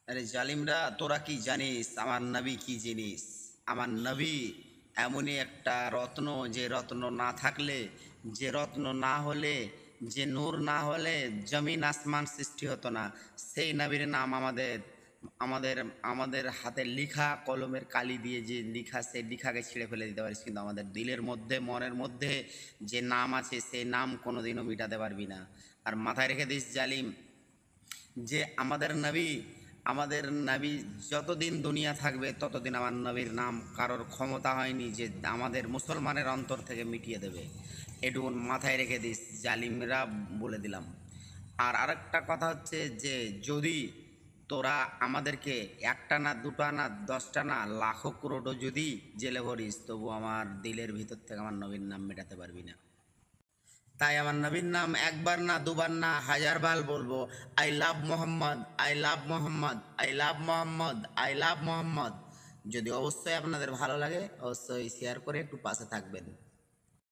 আরে জালিমরা, তোরা কি জানিস আমার নবী কি জিনিস? আমার নবী এমনই একটা রত্ন, যে রত্ন না থাকলে, যে রত্ন না হলে, যে নূর না হলে জমিন আসমান সৃষ্টি হতো না। সেই নবীর নাম আমাদের আমাদের আমাদের হাতে লিখা কলমের কালি দিয়ে যে লিখা, সেই লিখাকে ছিঁড়ে ফেলে দিতে পারিস, কিন্তু আমাদের দিলের মধ্যে, মনের মধ্যে যে নাম আছে, সেই নাম কোনোদিনও মিটাতে পারবি না। আর মাথায় রেখে দিস জালিম, যে আমাদের নবী যতদিন দুনিয়া থাকবে ততদিন আমার নবীর নাম কারোর ক্ষমতা হয়নি যে আমাদের মুসলমানের অন্তর থেকে মিটিয়ে দেবে। এটুকু মাথায় রেখে দিস জালিমরা, বলে দিলাম। আর আরেকটা কথা হচ্ছে যে যদি তোরা আমাদেরকে একটা না, দুটা না, 10টা না, লাখো করোড়ও যদি জেলে ভরিস, তবু আমার দিলের ভিতর থেকে আমার নবীর নাম মেটাতে পারবি না। তাই আমার নবীর নাম একবার না, দুবার না, 1000 বার বলবো। I love Mohammad, I love Mohammad, I love Mohammad, I love Mohammad. যদি অবশ্যই আপনাদের ভালো লাগে, অবশ্যই শেয়ার করে একটু পাশে থাকবেন।